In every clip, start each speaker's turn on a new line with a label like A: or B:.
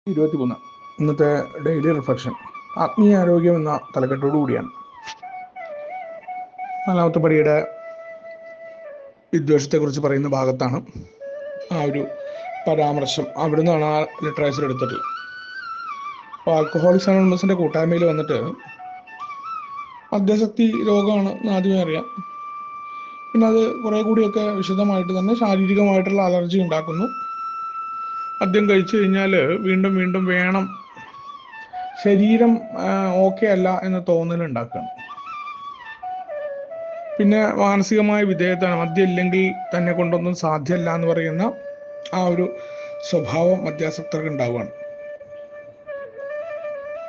A: 23 ഇന്നത്തെ daily reflection ആത്മീയ ആരോഗ്യം എന്ന തലക്കെട്ടോടു കൂടിയാണ്. നാലാമത്തെ പടിയുടെ വിദ്വേഷത്തെക്കുറിച്ച് പറയുന്ന ഭാഗത്താണ് ആ ഒരു പരാമർശം. അവിടെ നിന്നാണ് ആ ലിറ്ററേച്ചർ എടുത്തിട്ടുള്ളത്. അപ്പോൾ ആൽക്കഹോളിക്സ് അനോണിമസിൻ്റെ കൂട്ടായ്മയിൽ വന്നിട്ട് മദ്യാസക്തി രോഗമാണ് എന്ന് ആദ്യമേ അറിയാം. പിന്നെ അത് കുറേ കൂടിയൊക്കെ വിശദമായിട്ട് തന്നെ ശാരീരികമായിട്ടുള്ള അലർജി ഉണ്ടാക്കുന്നു. മദ്യം കഴിച്ചു കഴിഞ്ഞാൽ വീണ്ടും വീണ്ടും വേണം, ശരീരം ഓക്കെ അല്ല എന്ന തോന്നലുണ്ടാക്കുകയാണ്. പിന്നെ മാനസികമായ വിധേയത്വമാണ്. മദ്യം ഇല്ലെങ്കിൽ തന്നെ കൊണ്ടൊന്നും സാധ്യമല്ല എന്ന് പറയുന്ന ആ ഒരു സ്വഭാവം മദ്യാസക്തർക്ക് ഉണ്ടാവുകയാണ്.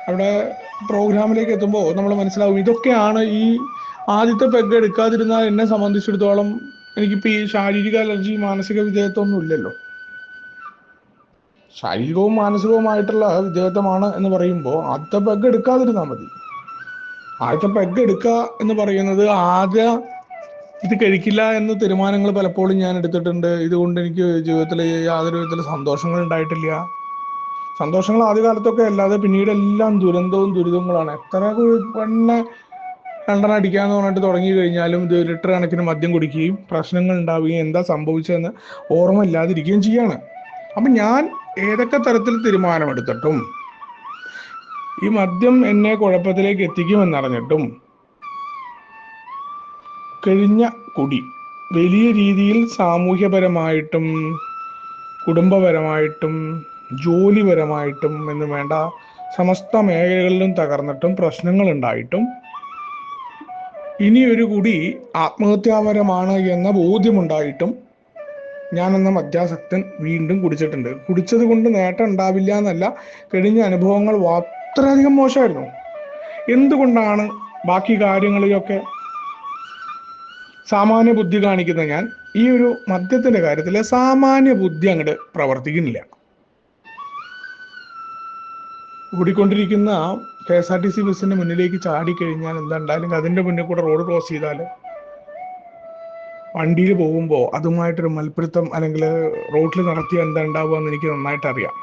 A: അവിടെ പ്രോഗ്രാമിലേക്ക് എത്തുമ്പോൾ നമ്മൾ മനസ്സിലാവും, ഇതൊക്കെയാണ് ഈ ആദ്യത്തെ പെഗ് എടുക്കാതിരുന്നാൽ എന്നെ സംബന്ധിച്ചിടത്തോളം എനിക്കിപ്പോൾ ഈ ശാരീരിക അലർജി മാനസിക വിധേയത്വം ഒന്നും ഇല്ലല്ലോ. ശാരീരികവും മാനസികവുമായിട്ടുള്ള വിധേയത്വമാണ് എന്ന് പറയുമ്പോൾ ആദ്യത്തെ പെഗ് എടുക്കാതിരുന്നാൽ മതി. ആദ്യത്തെ പെഗ് എടുക്കുക എന്ന് പറയുന്നത് ഇത് കഴിക്കില്ല എന്ന തീരുമാനങ്ങൾ പലപ്പോഴും ഞാൻ എടുത്തിട്ടുണ്ട്. ഇതുകൊണ്ട് എനിക്ക് ജീവിതത്തിൽ യാതൊരു വിധത്തിൽ സന്തോഷങ്ങൾ ഉണ്ടായിട്ടില്ല. സന്തോഷങ്ങൾ ആദ്യകാലത്തൊക്കെ അല്ലാതെ പിന്നീട് എല്ലാം ദുരന്തവും ദുരിതങ്ങളാണ്. എത്ര പെണ്ണെ രണ്ടെണ്ണം അടിക്കാന്ന് പറഞ്ഞിട്ട് തുടങ്ങി കഴിഞ്ഞാലും ഇത് ലിറ്റർ കണക്കിന് മദ്യം കുടിക്കുകയും പ്രശ്നങ്ങൾ ഉണ്ടാവുകയും എന്താ സംഭവിച്ചതെന്ന് ഓർമ്മ ഇല്ലാതിരിക്കുകയും ചെയ്യാണ്. അപ്പം ഞാൻ ഏതൊക്കെ തരത്തിൽ തീരുമാനമെടുത്തിട്ടും ഈ മദ്യം എന്നെ കുഴപ്പത്തിലേക്ക് എത്തിക്കുമെന്നറിഞ്ഞിട്ടും കഴിഞ്ഞ കുടി വലിയ രീതിയിൽ സാമൂഹ്യപരമായിട്ടും കുടുംബപരമായിട്ടും ജോലിപരമായിട്ടും എന്ന് വേണ്ട സമസ്ത മേഖലകളിലും തകർന്നിട്ടും പ്രശ്നങ്ങൾ ഉണ്ടായിട്ടും ഇനിയൊരു കുടി ആത്മഹത്യാപരമാണ് എന്ന ബോധ്യമുണ്ടായിട്ടും ഞാനെന്ന മദ്യാസക്തൻ വീണ്ടും കുടിച്ചിട്ടുണ്ട്. കുടിച്ചത് കൊണ്ട് നേട്ടം ഉണ്ടാവില്ല എന്നല്ല, കഴിഞ്ഞ അനുഭവങ്ങൾ അത്രയധികം മോശമായിരുന്നു. എന്തുകൊണ്ടാണ് ബാക്കി കാര്യങ്ങളിലൊക്കെ സാമാന്യ ബുദ്ധി കാണിക്കുന്ന ഞാൻ ഈ ഒരു മദ്യത്തിന്റെ കാര്യത്തിൽ സാമാന്യ ബുദ്ധി അങ്ങോട്ട് പ്രവർത്തിക്കുന്നില്ല? ഓടിക്കൊണ്ടിരിക്കുന്ന KSRTC ബസ്സിന്റെ മുന്നിലേക്ക് ചാടിക്കഴിഞ്ഞാൽ എന്താ ഉണ്ടായാലും അതിന്റെ മുന്നിൽ കൂടെ റോഡ് ക്രോസ് ചെയ്താൽ വണ്ടിയിൽ പോകുമ്പോൾ അതുമായിട്ടൊരു മൽപ്പിടുത്തം അല്ലെങ്കിൽ റോഡിൽ നടത്തിയാൽ എന്താ ഉണ്ടാവുക എന്ന് എനിക്ക് നന്നായിട്ട് അറിയാം.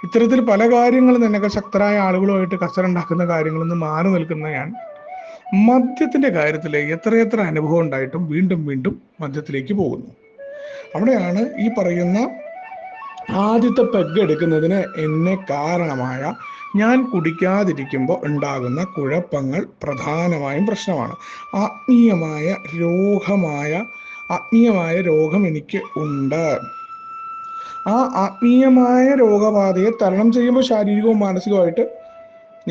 A: ഇത്തരത്തിൽ പല കാര്യങ്ങളും എന്നൊക്കെ ശക്തരായ ആളുകളുമായിട്ട് കച്ചറുണ്ടാക്കുന്ന കാര്യങ്ങളിൽ നിന്ന് മാറി നിൽക്കുന്ന ഞാൻ മദ്യത്തിന്റെ കാര്യത്തിൽ എത്രയെത്ര അനുഭവം ഉണ്ടായിട്ടും വീണ്ടും വീണ്ടും മദ്യത്തിലേക്ക് പോകുന്നു. അവിടെയാണ് ഈ പറയുന്ന ആദ്യത്തെ പെഗ് എടുക്കുന്നതിന് എന്നെ കാരണമായ ഞാൻ കുടിക്കാതിരിക്കുമ്പോൾ ഉണ്ടാകുന്ന കുഴപ്പങ്ങൾ പ്രധാനമായും പ്രശ്നമാണ്. ആത്മീയമായ രോഗം എനിക്ക് ഉണ്ട്. ആ ആത്മീയമായ രോഗബാധയെ തരണം ചെയ്യുമ്പോൾ ശാരീരികവും മാനസികവുമായിട്ട്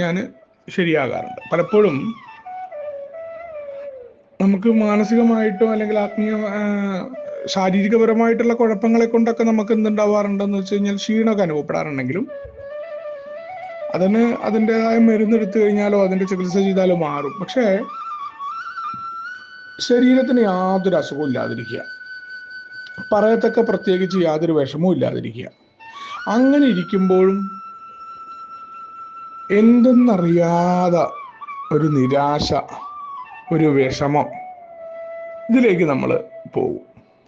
A: ഞാൻ ശരിയാകാറുണ്ട്. പലപ്പോഴും നമുക്ക് മാനസികമായിട്ടോ അല്ലെങ്കിൽ ശാരീരികപരമായിട്ടുള്ള കുഴപ്പങ്ങളെ കൊണ്ടൊക്കെ നമുക്ക് എന്തുണ്ടാവാറുണ്ടെന്ന് വെച്ച് കഴിഞ്ഞാൽ ക്ഷീണമൊക്കെ അനുഭവപ്പെടാറുണ്ടെങ്കിലും അതിൻ്റെതായ മരുന്നെടുത്തു കഴിഞ്ഞാലോ അതിൻ്റെ ചികിത്സ ചെയ്താലോ മാറും. പക്ഷേ ശരീരത്തിന് യാതൊരു അസുഖവും ഇല്ലാതിരിക്കുക, പറയത്തക്ക പ്രത്യേകിച്ച് യാതൊരു വിഷമവും ഇല്ലാതിരിക്കുക, അങ്ങനെ ഇരിക്കുമ്പോഴും എന്തെന്നറിയാതെ ഒരു നിരാശ, ഒരു വിഷമം, ഇതിലേക്ക് നമ്മൾ പോകും.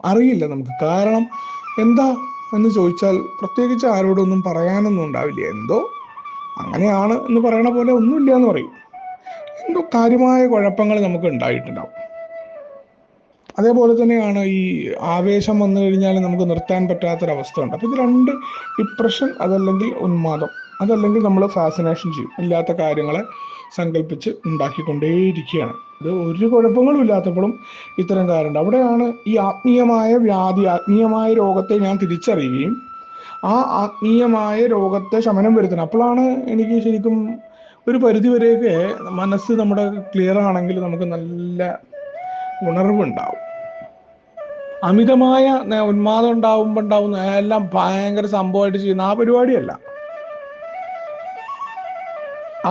A: അറിയില്ല നമുക്ക് കാരണം എന്താ എന്ന് ചോദിച്ചാൽ പ്രത്യേകിച്ച് ആരോടൊന്നും പറയാനൊന്നും ഉണ്ടാവില്ല. എന്തോ അങ്ങനെയാണ് എന്ന് പറയണ പോലെ ഒന്നുമില്ല എന്ന് പറയും. എന്തോ കാര്യമായ കുഴപ്പങ്ങൾ നമുക്ക് ഉണ്ടായിട്ടുണ്ടാവും. അതേപോലെ തന്നെയാണ് ഈ ആവേശം വന്നു കഴിഞ്ഞാൽ നമുക്ക് നിർത്താൻ പറ്റാത്തൊരവസ്ഥ ഉണ്ട്. അപ്പോൾ ഇത് രണ്ട്, ഡിപ്രഷൻ അതല്ലെങ്കിൽ ഉന്മാദം, അതല്ലെങ്കിൽ നമ്മൾ ഫാസിനേഷൻ ചെയ്യും, ഇല്ലാത്ത കാര്യങ്ങളെ സങ്കല്പിച്ച് ഉണ്ടാക്കിക്കൊണ്ടേയിരിക്കുകയാണ്. ഇത് ഒരു കുഴപ്പങ്ങളും ഇല്ലാത്തപ്പോഴും ഇത്തരം കാര്യമുണ്ട്. അവിടെയാണ് ഈ ആത്മീയമായ രോഗത്തെ ഞാൻ തിരിച്ചറിയുകയും ആ ആത്മീയമായ രോഗത്തെ ശമനം വരുത്തണം. അപ്പോഴാണ് എനിക്ക് ശരിക്കും ഒരു പരിധിവരെയൊക്കെ മനസ്സ് നമ്മുടെ ക്ലിയർ ആണെങ്കിൽ നമുക്ക് നല്ല ഉണർവുണ്ടാവും. അമിതമായ ഉന്മാദം ഉണ്ടാവുന്ന എല്ലാം ഭയങ്കര സംഭവമായിട്ട് ചെയ്യുന്ന ആ പരിപാടിയല്ല.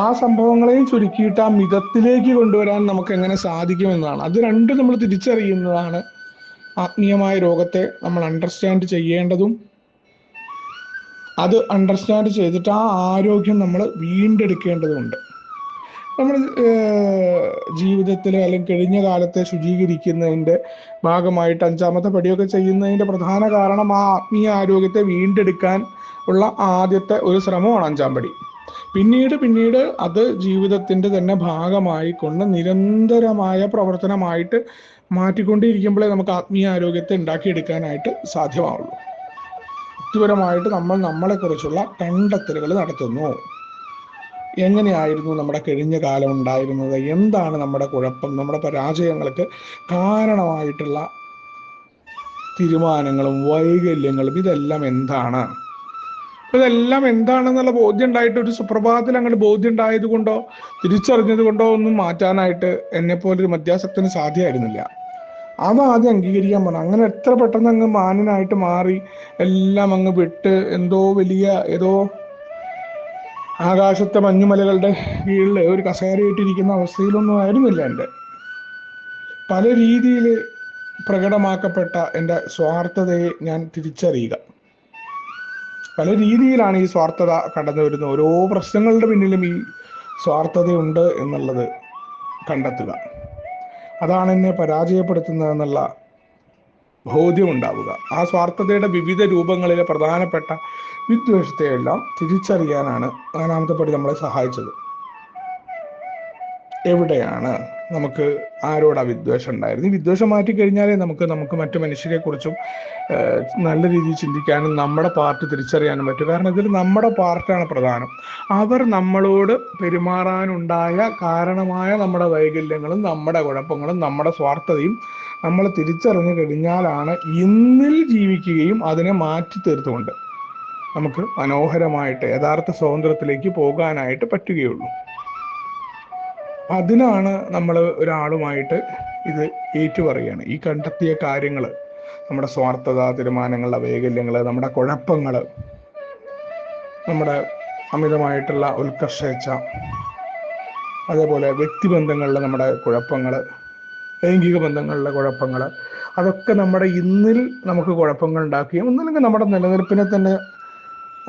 A: ആ സംഭവങ്ങളെയും ചുരുക്കിയിട്ട് ആ മിതത്തിലേക്ക് കൊണ്ടുവരാൻ നമുക്ക് എങ്ങനെ സാധിക്കുമെന്നാണ്. അത് രണ്ടും നമ്മൾ തിരിച്ചറിയുന്നതാണ് ആത്മീയമായ രോഗത്തെ നമ്മൾ അണ്ടർസ്റ്റാൻഡ് ചെയ്യേണ്ടതും. അത് അണ്ടർസ്റ്റാൻഡ് ചെയ്തിട്ട് ആ ആരോഗ്യം നമ്മൾ വീണ്ടെടുക്കേണ്ടതുണ്ട്. നമ്മൾ ജീവിതത്തിൽ അല്ലെങ്കിൽ കഴിഞ്ഞ കാലത്തെ ശുചീകരിക്കുന്നതിൻ്റെ ഭാഗമായിട്ട് 5ാമത്തെ പടിയൊക്കെ ചെയ്യുന്നതിൻ്റെ പ്രധാന കാരണം ആ ആത്മീയ ആരോഗ്യത്തെ വീണ്ടെടുക്കാൻ ഉള്ള ആദ്യത്തെ ഒരു ശ്രമമാണ് 5-ാം പടി. പിന്നീട് അത് ജീവിതത്തിൻ്റെ തന്നെ ഭാഗമായിക്കൊണ്ട് നിരന്തരമായ പ്രവർത്തനമായിട്ട് മാറ്റിക്കൊണ്ടിരിക്കുമ്പോഴേ നമുക്ക് ആത്മീയ ആരോഗ്യത്തെ ഉണ്ടാക്കിയെടുക്കാനായിട്ട് സാധ്യമാവുള്ളൂ. വ്യക്തിപരമായിട്ട് നമ്മൾ നമ്മളെക്കുറിച്ചുള്ള കണ്ടെത്തലുകൾ നടത്തുന്നു. എങ്ങനെയായിരുന്നു നമ്മുടെ കഴിഞ്ഞ കാലം ഉണ്ടായിരുന്നത്, എന്താണ് നമ്മുടെ കുഴപ്പം, നമ്മുടെ പരാജയങ്ങൾക്ക് കാരണമായിട്ടുള്ള തീരുമാനങ്ങളും വൈകല്യങ്ങളും ഇതെല്ലാം എന്താണ്, ഇതെല്ലാം എന്താണെന്നുള്ള ബോധ്യം ഉണ്ടായിട്ട് ഒരു സുപ്രഭാതത്തിൽ അങ്ങോട്ട് ബോധ്യം ഉണ്ടായത് കൊണ്ടോ തിരിച്ചറിഞ്ഞത് കൊണ്ടോ ഒന്നും മാറ്റാനായിട്ട് എന്നെപ്പോലൊരു മധ്യാസക്തന് സാധ്യമായിരുന്നില്ല. അതാദ്യം അംഗീകരിക്കാൻ പറഞ്ഞു. അങ്ങനെ എത്ര പെട്ടെന്ന് അങ്ങ് മാന്യനായിട്ട് മാറി എല്ലാം അങ്ങ് വിട്ട് ഏതോ ആകാശത്തെ മഞ്ഞുമലകളുടെ കീഴിൽ ഒരു കസേരയിട്ടിരിക്കുന്ന അവസ്ഥയിലൊന്നും ആയിരുന്നില്ല. എൻ്റെ പല രീതിയിൽ പ്രകടമാക്കപ്പെട്ട എൻ്റെ സ്വാർത്ഥതയെ ഞാൻ തിരിച്ചറിയുക. പല രീതിയിലാണ് ഈ സ്വാർത്ഥത കടന്നു വരുന്നത്. ഓരോ പ്രശ്നങ്ങളുടെ പിന്നിലും ഈ സ്വാർത്ഥതയുണ്ട് എന്നുള്ളത് കണ്ടെത്തുക. അതാണ് എന്നെ പരാജയപ്പെടുത്തുന്നതെന്നുള്ള ബോധ്യമുണ്ടാവുക. ആ സ്വാർത്ഥതയുടെ വിവിധ രൂപങ്ങളിലെ പ്രധാനപ്പെട്ട വിദ്വേഷത്തെയെല്ലാം തിരിച്ചറിയാനാണ് 4-ാമത്തെ പടി നമ്മളെ സഹായിച്ചത്. എവിടെയാണ് നമുക്ക് ആരോടാ വിദ്വേഷം ഉണ്ടായിരുന്നു? ഈ വിദ്വേഷം മാറ്റിക്കഴിഞ്ഞാലേ നമുക്ക് മറ്റു മനുഷ്യരെ കുറിച്ചും നല്ല രീതിയിൽ ചിന്തിക്കാനും നമ്മുടെ പാർട്ട് തിരിച്ചറിയാനും പറ്റും. കാരണം ഇതിൽ നമ്മുടെ പാർട്ടാണ് പ്രധാനം. അവർ നമ്മളോട് പെരുമാറാനുണ്ടായ കാരണമായ നമ്മുടെ വൈകല്യങ്ങളും നമ്മുടെ കുഴപ്പങ്ങളും നമ്മുടെ സ്വാർത്ഥതയും നമ്മൾ തിരിച്ചറിഞ്ഞു കഴിഞ്ഞാലാണ് ഇന്നിൽ ജീവിക്കുകയും അതിനെ മാറ്റി തീർത്തുകൊണ്ട് നമുക്ക് മനോഹരമായിട്ട് യഥാർത്ഥ സ്വാതന്ത്ര്യത്തിലേക്ക് പോകാനായിട്ട് പറ്റുകയുള്ളൂ. അതിനാണ് നമ്മൾ ഒരാളുമായിട്ട് ഇത് ഏറ്റുപറയുകയാണ്. ഈ കണ്ടെത്തിയ കാര്യങ്ങൾ, നമ്മുടെ സ്വാർത്ഥത, തീരുമാനങ്ങളുടെ വൈകല്യങ്ങൾ, നമ്മുടെ കുഴപ്പങ്ങൾ, നമ്മുടെ അമിതമായിട്ടുള്ള ഉത്കർഷേച്ഛ, അതേപോലെ വ്യക്തിബന്ധങ്ങളിലെ നമ്മുടെ കുഴപ്പങ്ങൾ, ലൈംഗിക ബന്ധങ്ങളിലെ കുഴപ്പങ്ങൾ, അതൊക്കെ നമ്മുടെ ഇന്നിൽ നമുക്ക് കുഴപ്പങ്ങൾ ഉണ്ടാക്കുകയും ഒന്നില്ലെങ്കിൽ നമ്മുടെ നിലനിൽപ്പിനെ തന്നെ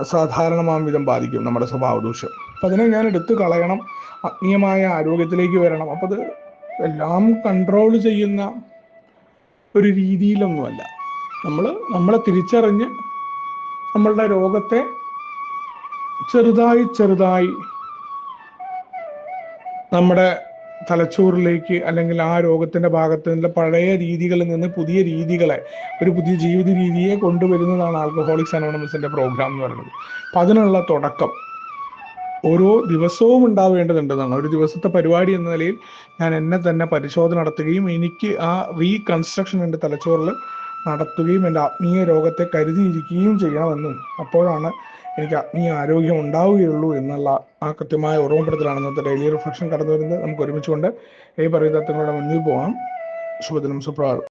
A: അസാധാരണമാം വിധം ബാധിക്കും, നമ്മുടെ സ്വഭാവദൂഷ്യം. അപ്പം അതിനെ ഞാൻ എടുത്തു കളയണം, ആത്മീയമായ ആരോഗ്യത്തിലേക്ക് വരണം. അപ്പം അത് എല്ലാം കൺട്രോൾ ചെയ്യുന്ന ഒരു രീതിയിലൊന്നുമല്ല. നമ്മളെ തിരിച്ചറിഞ്ഞ് നമ്മളുടെ രോഗത്തെ ചെറുതായി നമ്മുടെ തലച്ചോറിലേക്ക്, അല്ലെങ്കിൽ ആ രോഗത്തിന്റെ ഭാഗത്ത് നിന്ന് പഴയ രീതികളിൽ നിന്ന് പുതിയ രീതികളെ, ഒരു പുതിയ ജീവിത രീതിയെ കൊണ്ടുവരുന്നതാണ് ആൽക്കഹോളിക്സ് അനോണിമസിന്റെ പ്രോഗ്രാം എന്ന് പറയുന്നത്. അപ്പം അതിനുള്ള തുടക്കം ഓരോ ദിവസവും ഉണ്ടാവേണ്ടതുണ്ടെന്നാണ്. ഒരു ദിവസത്തെ പരിപാടി എന്ന നിലയിൽ ഞാൻ എന്നെ തന്നെ പരിശോധന നടത്തുകയും എനിക്ക് ആ റീകൺസ്ട്രക്ഷൻ എൻ്റെ തലച്ചോറിൽ നടത്തുകയും എൻ്റെ ആത്മീയ രോഗത്തെ കരുതിയിരിക്കുകയും ചെയ്യണമെന്നും അപ്പോഴാണ് എനിക്ക് ആത്മീയ ആരോഗ്യം ഉണ്ടാവുകയുള്ളൂ എന്നുള്ള ആ കൃത്യമായ ഓർമ്മപ്പെടുത്തലാണ് ഇന്നത്തെ ഡെയിലി റിഫ്ലക്ഷൻ കടന്നു വരുന്നത്. നമുക്ക് ഒരുമിച്ചുകൊണ്ട് ഈ പറയുന്ന തത്വങ്ങളുടെ മുന്നിൽ പോകാം. ശുഭദിനം, സുപ്രഭാതം.